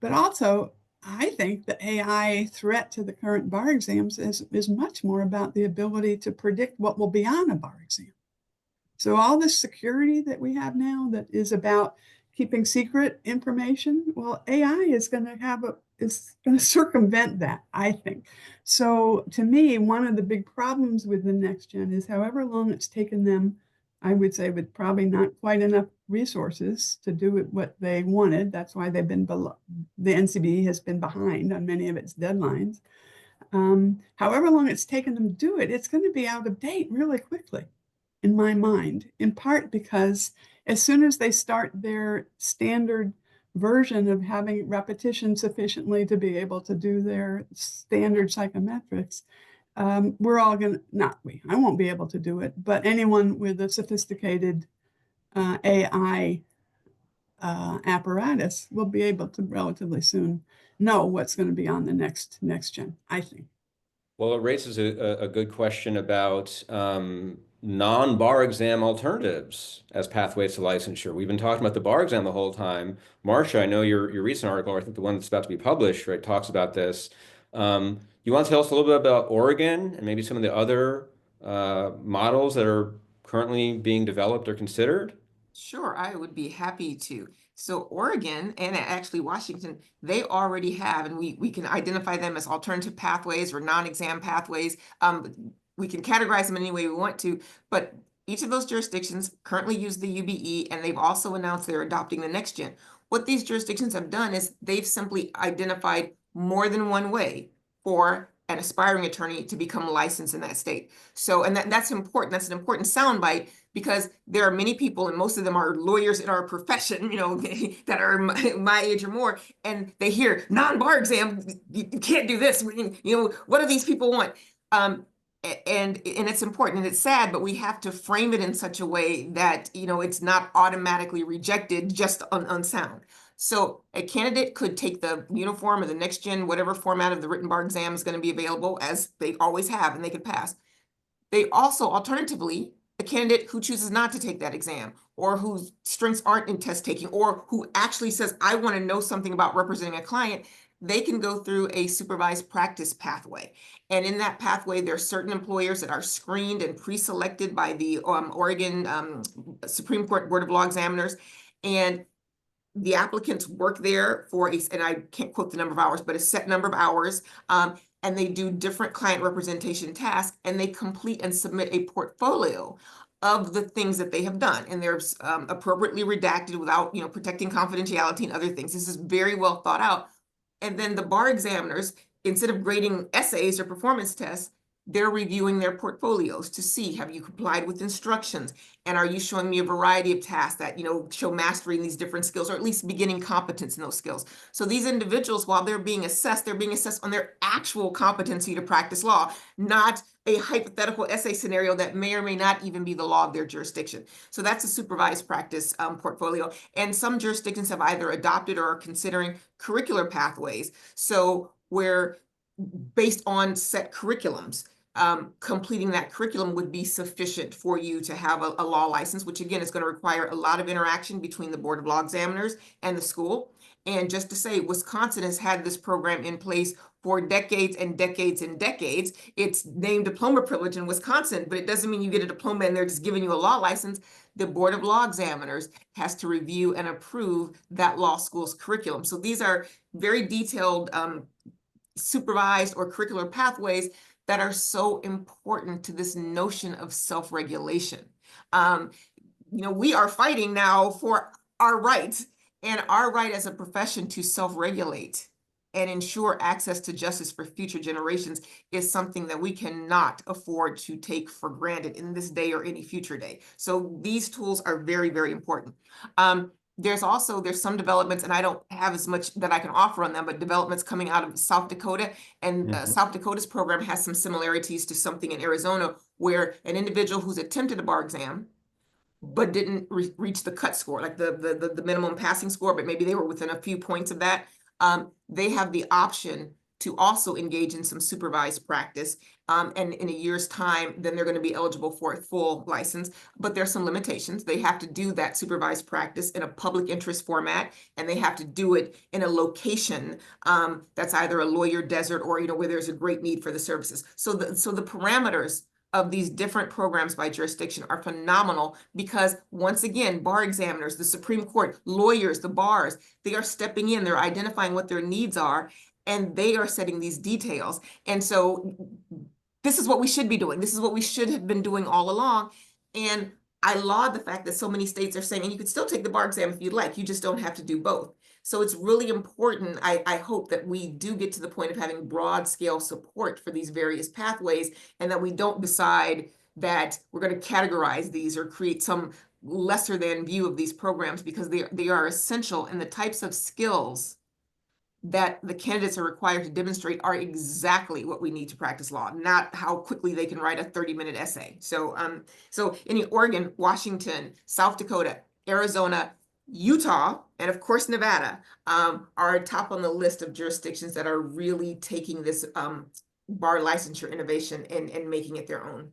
But also, I think the AI threat to the current bar exams is much more about the ability to predict what will be on a bar exam. So all the security that we have now that is about keeping secret information, well, AI is going to circumvent that, I think. So to me, one of the big problems with the next gen is however long it's taken them, I would say, with probably not quite enough resources to do what they wanted. That's why they've been below. The NCBE has been behind on many of its deadlines. However long it's taken them to do it, it's going to be out of date really quickly, in my mind, in part because as soon as they start their standard version of having repetition sufficiently to be able to do their standard psychometrics, we're all going to, not we, I won't be able to do it, but anyone with a sophisticated AI apparatus will be able to relatively soon know what's going to be on the next gen, I think. Well, it raises a good question about non-bar exam alternatives as pathways to licensure. We've been talking about the bar exam the whole time. Marsha, I know your recent article, or I think the one that's about to be published, right, talks about this. You want to tell us a little bit about Oregon and maybe some of the other models that are currently being developed or considered? Sure, I would be happy to. So Oregon and actually Washington, they already have, and we can identify them as alternative pathways or non-exam pathways. We can categorize them any way we want to, but each of those jurisdictions currently use the UBE, and they've also announced they're adopting the next gen. What these jurisdictions have done is they've simply identified more than one way for an aspiring attorney to become licensed in that state. So, and that's important. That's an important soundbite, because there are many people, and most of them are lawyers in our profession, that are my age or more, and they hear non-bar exam, you can't do this. What do these people want? And it's important and it's sad, but we have to frame it in such a way that, it's not automatically rejected just on sound. So a candidate could take the uniform or the next gen, whatever format of the written bar exam is going to be available, as they always have, and they could pass. They also, alternatively, a candidate who chooses not to take that exam, or whose strengths aren't in test taking, or who actually says, I want to know something about representing a client, they can go through a supervised practice pathway. And in that pathway, there are certain employers that are screened and pre-selected by the Oregon Supreme Court Board of Law Examiners. And the applicants work there for and I can't quote the number of hours, but a set number of hours. And they do different client representation tasks, and they complete and submit a portfolio of the things that they have done. And they're appropriately redacted without, protecting confidentiality and other things. This is very well thought out. And then the bar examiners, instead of grading essays or performance tests, they're reviewing their portfolios to see, have you complied with instructions? And are you showing me a variety of tasks that, show mastery in these different skills, or at least beginning competence in those skills? So these individuals, while they're being assessed on their actual competency to practice law, not a hypothetical essay scenario that may or may not even be the law of their jurisdiction. So that's a supervised practice portfolio. And some jurisdictions have either adopted or are considering curricular pathways. So where based on set curriculums, completing that curriculum would be sufficient for you to have a law license, which again is going to require a lot of interaction between the Board of Law Examiners and the school. And just to say, Wisconsin has had this program in place for decades and decades and decades. It's named diploma privilege in Wisconsin, but it doesn't mean you get a diploma and they're just giving you a law license. The Board of Law Examiners has to review and approve that law school's curriculum. So these are very detailed supervised or curricular pathways that are so important to this notion of self-regulation. We are fighting now for our rights, and our right as a profession to self-regulate and ensure access to justice for future generations is something that we cannot afford to take for granted in this day or any future day. So these tools are very, very important. There's some developments, and I don't have as much that I can offer on them, but developments coming out of South Dakota, and South Dakota's program has some similarities to something in Arizona, where an individual who's attempted a bar exam but didn't reach the cut score, like the minimum passing score, but maybe they were within a few points of that, they have the option to also engage in some supervised practice. And in a year's time, then they're going to be eligible for a full license. But there's some limitations. They have to do that supervised practice in a public interest format, and they have to do it in a location that's either a lawyer desert or where there's a great need for the services. So the parameters of these different programs by jurisdiction are phenomenal, because once again, bar examiners, the Supreme Court, lawyers, the bars, they are stepping in, they're identifying what their needs are, and they are setting these details. And so this is what we should be doing. This is what we should have been doing all along. And I laud the fact that so many states are saying, and you could still take the bar exam if you'd like, you just don't have to do both. So it's really important, I hope, that we do get to the point of having broad scale support for these various pathways, and that we don't decide that we're going to categorize these or create some lesser than view of these programs, because they are essential, and the types of skills that the candidates are required to demonstrate are exactly what we need to practice law, not how quickly they can write a 30-minute essay. So in Oregon, Washington, South Dakota, Arizona, Utah, and of course Nevada are top on the list of jurisdictions that are really taking this bar licensure innovation and making it their own.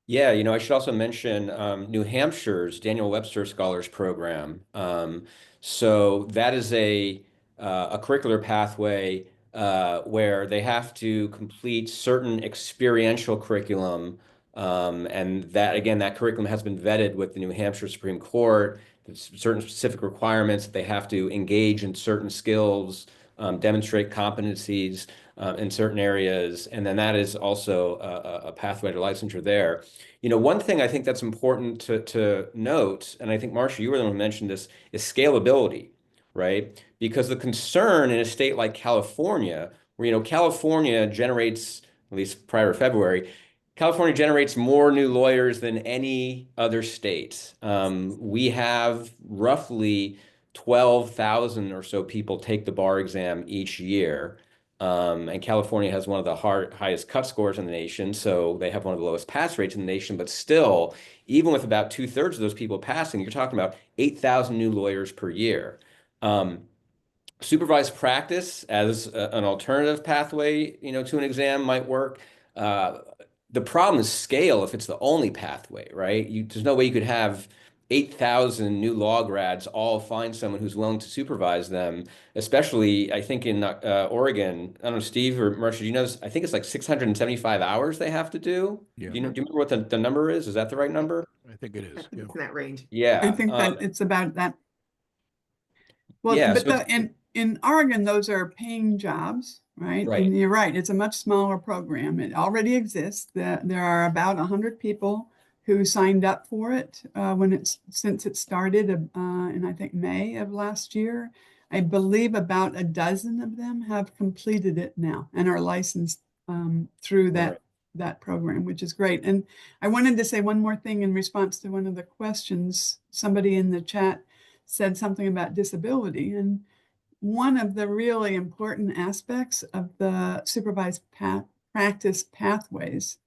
Yeah, I should also mention New Hampshire's Daniel Webster Scholars Program. So that is a curricular pathway where they have to complete certain experiential curriculum. And that curriculum has been vetted with the New Hampshire Supreme Court. There's certain specific requirements. They have to engage in certain skills, demonstrate competencies in certain areas. And then that is also a pathway to licensure there. One thing I think that's important to note, and I think, Marsha, you were the one who mentioned this, is scalability, right? Because the concern in a state like California, where, California generates, at least prior to February, California generates more new lawyers than any other state. We have roughly 12,000 or so people take the bar exam each year. And California has one of the highest cut scores in the nation, so they have one of the lowest pass rates in the nation. But still, even with about 2/3 of those people passing, you're talking about 8,000 new lawyers per year. Supervised practice as an alternative pathway, to an exam might work. The problem is scale if it's the only pathway, right? There's no way you could have 8,000 new law grads all find someone who's willing to supervise them, especially, I think, in Oregon. I don't know, Steve or Marsha, do you know this? I think it's like 675 hours they have to do. Yeah. Do you remember what the number is? Is that the right number? I think it is. I think it's in that range. Yeah. I think that it's about that. Well, yeah, but so in Oregon, those are paying jobs, right? Right. And you're right, it's a much smaller program. It already exists. There are about 100 people who signed up for it since it started in, I think, May of last year. I believe about a dozen of them have completed it now and are licensed through that that program, which is great. And I wanted to say one more thing in response to one of the questions. Somebody in the chat said something about disability. And one of the really important aspects of the supervised practice pathways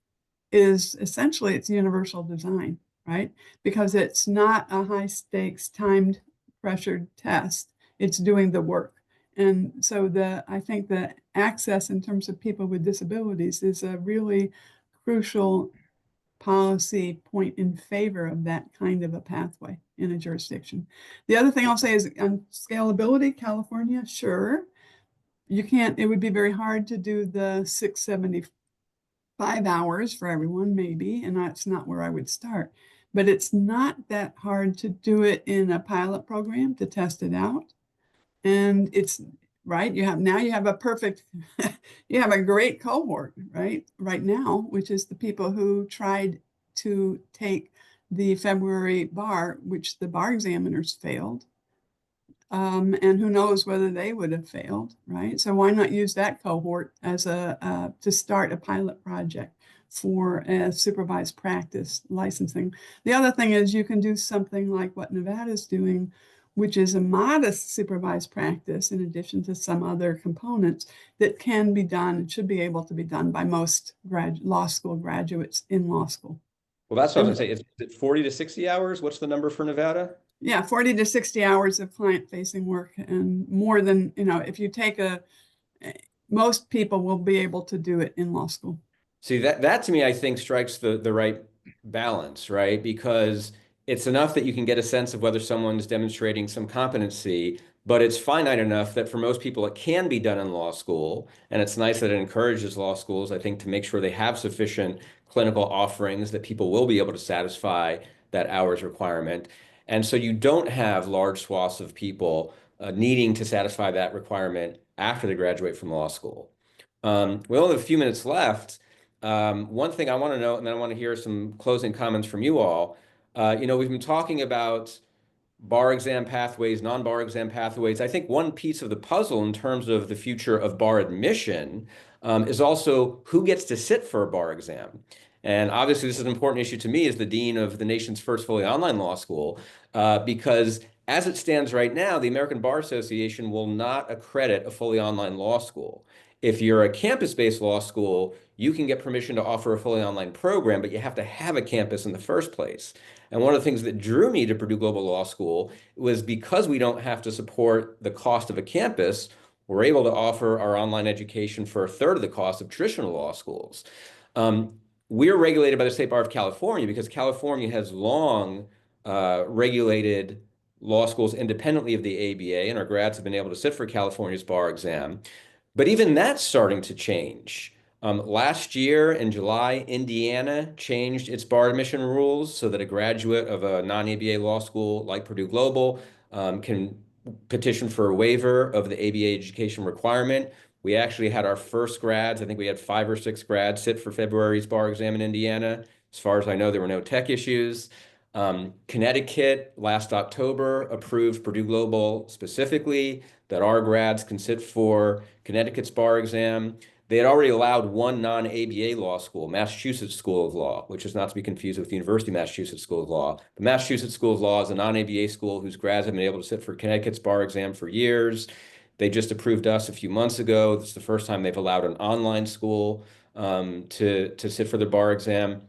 is essentially it's universal design, right? Because it's not a high stakes timed pressured test. It's doing the work. And so I think the access in terms of people with disabilities is a really crucial policy point in favor of that kind of a pathway in a jurisdiction. The other thing I'll say is on scalability, California, sure. You can't, it would be very hard to do the 675 hours for everyone, maybe, and that's not where I would start. But it's not that hard to do it in a pilot program to test it out. And it's right. You have a perfect, you have a great cohort, right now, which is the people who tried to take the February bar, which the bar examiners failed. And who knows whether they would have failed, right? So why not use that cohort as to start a pilot project for a supervised practice licensing? The other thing is you can do something like what Nevada's doing, which is a modest supervised practice in addition to some other components that can be done and should be able to be done by most law school graduates in law school. Well, that's what I was going to say. Is it 40 to 60 hours? What's the number for Nevada? Yeah, 40 to 60 hours of client-facing work, and more than, if you take most people will be able to do it in law school. See, that to me, I think strikes the right balance, right? Because it's enough that you can get a sense of whether someone's demonstrating some competency, but it's finite enough that for most people it can be done in law school. And it's nice that it encourages law schools, I think, to make sure they have sufficient clinical offerings that people will be able to satisfy that hours requirement. And so you don't have large swaths of people needing to satisfy that requirement after they graduate from law school. We only have a few minutes left. One thing I want to note, and then I want to hear some closing comments from you all. We've been talking about bar exam pathways, non-bar exam pathways. I think one piece of the puzzle in terms of the future of bar admission is also who gets to sit for a bar exam. And obviously, this is an important issue to me as the dean of the nation's first fully online law school, because as it stands right now, the American Bar Association will not accredit a fully online law school. If you're a campus-based law school, you can get permission to offer a fully online program, but you have to have a campus in the first place. And one of the things that drew me to Purdue Global Law School was because we don't have to support the cost of a campus, we're able to offer our online education for a third of the cost of traditional law schools. We're regulated by the State Bar of California because California has long regulated law schools independently of the ABA, and our grads have been able to sit for California's bar exam. But even that's starting to change. Last year in July, Indiana changed its bar admission rules so that a graduate of a non-ABA law school like Purdue Global can petition for a waiver of the ABA education requirement. We actually had our first grads, I think we had 5 or 6 grads sit for February's bar exam in Indiana. As far as I know, there were no tech issues. Connecticut last October approved Purdue Global specifically that our grads can sit for Connecticut's bar exam. They had already allowed one non-ABA law school, Massachusetts School of Law, which is not to be confused with the University of Massachusetts School of Law. The Massachusetts School of Law is a non-ABA school whose grads have been able to sit for Connecticut's bar exam for years. They just approved us a few months ago. This is the first time they've allowed an online school to sit for their bar exam.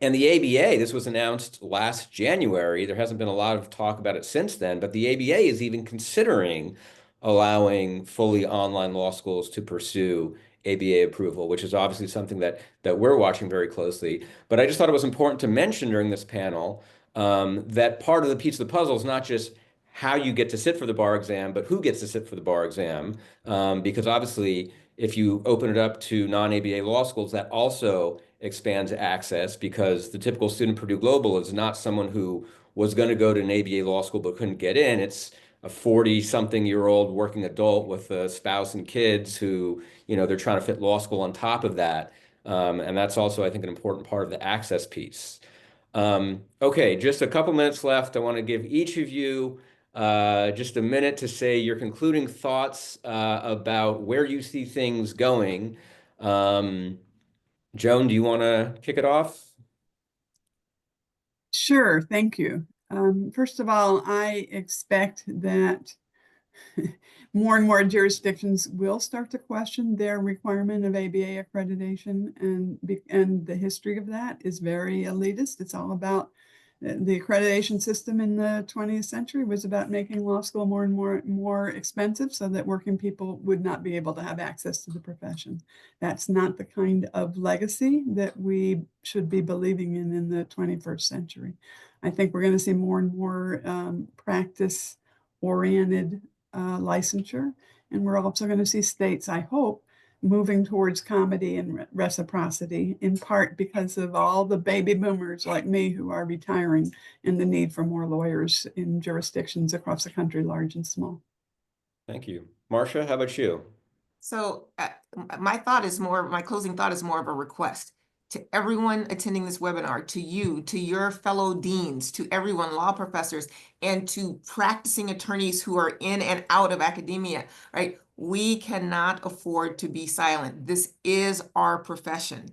And the ABA, this was announced last January. There hasn't been a lot of talk about it since then, but the ABA is even considering allowing fully online law schools to pursue ABA approval, which is obviously something that we're watching very closely. But I just thought it was important to mention during this panel that part of the piece of the puzzle is not just how you get to sit for the bar exam, but who gets to sit for the bar exam. Because obviously, if you open it up to non-ABA law schools, that also expands access because the typical student at Purdue Global is not someone who was going to go to an ABA law school but couldn't get in. It's a 40-something-year-old working adult with a spouse and kids who, they're trying to fit law school on top of that. And that's also, I think, an important part of the access piece. Okay, just a couple minutes left. I want to give each of you just a minute to say your concluding thoughts about where you see things going. Joan, do you want to kick it off? Sure, thank you. First of all, I expect that more and more jurisdictions will start to question their requirement of ABA accreditation, and the history of that is very elitist. It's all about the accreditation system in the 20th century was about making law school more and more expensive so that working people would not be able to have access to the profession. That's not the kind of legacy that we should be believing in the 21st century. I think we're going to see more and more practice-oriented licensure, and we're also going to see states, I hope, moving towards comity and reciprocity, in part because of all the baby boomers like me who are retiring and the need for more lawyers in jurisdictions across the country, large and small. Thank you. Marsha, how about you? So my closing thought is more of a request to everyone attending this webinar, to you, to your fellow deans, to everyone, law professors, and to practicing attorneys who are in and out of academia, right? We cannot afford to be silent. This is our profession,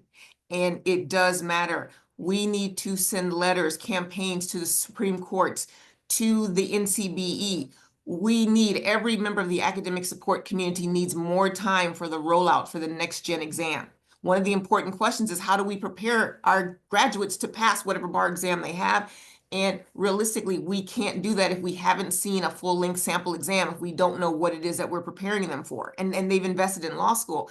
and it does matter. We need to send letters, campaigns to the Supreme Courts, to the NCBE. We need, every member of the academic support community needs more time for the rollout for the next gen exam. One of the important questions is, how do we prepare our graduates to pass whatever bar exam they have? And realistically, we can't do that if we haven't seen a full-length sample exam, if we don't know what it is that we're preparing them for. And they've invested in law school.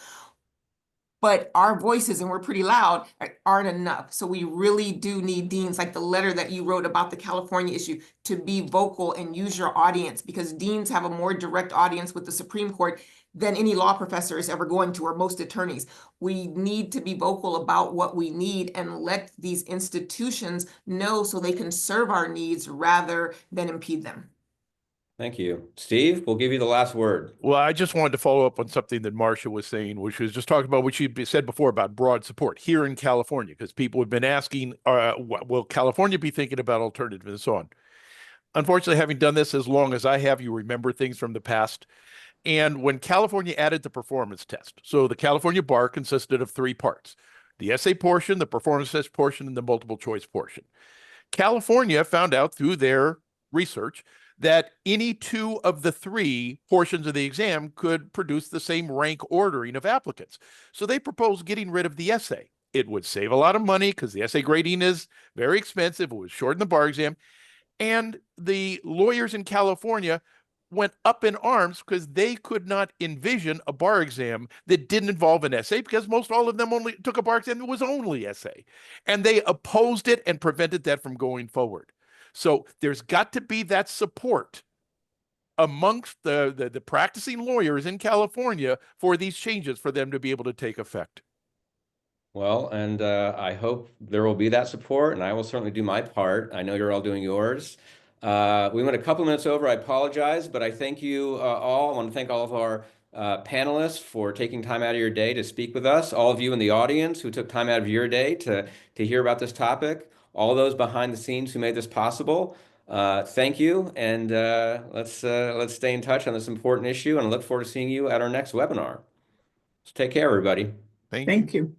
But our voices, and we're pretty loud, aren't enough. So we really do need deans, like the letter that you wrote about the California issue, to be vocal and use your audience, because deans have a more direct audience with the Supreme Court than any law professor is ever going to, or most attorneys. We need to be vocal about what we need and let these institutions know so they can serve our needs rather than impede them. Thank you. Steve, we'll give you the last word. Well, I just wanted to follow up on something that Marsha was saying, which was just talking about what she said before about broad support here in California, because people have been asking, will California be thinking about alternatives and so on? Unfortunately, having done this as long as I have, you remember things from the past. And when California added the performance test, so the California bar consisted of 3 parts: the essay portion, the performance test portion, and the multiple choice portion. California found out through their research that any 2 of the 3 portions of the exam could produce the same rank ordering of applicants. So they proposed getting rid of the essay. It would save a lot of money because the essay grading is very expensive. It would shorten the bar exam. And the lawyers in California went up in arms because they could not envision a bar exam that didn't involve an essay, because most all of them only took a bar exam that was only essay. And they opposed it and prevented that from going forward. So there's got to be that support amongst the practicing lawyers in California for these changes, for them to be able to take effect. Well, and I hope there will be that support, and I will certainly do my part. I know you're all doing yours. We went a couple minutes over. I apologize, but I thank you all. I want to thank all of our panelists for taking time out of your day to speak with us. All of you in the audience who took time out of your day to hear about this topic. All those behind the scenes who made this possible. Thank you, and let's stay in touch on this important issue, and I look forward to seeing you at our next webinar. So take care, everybody. Thank you. Thank you.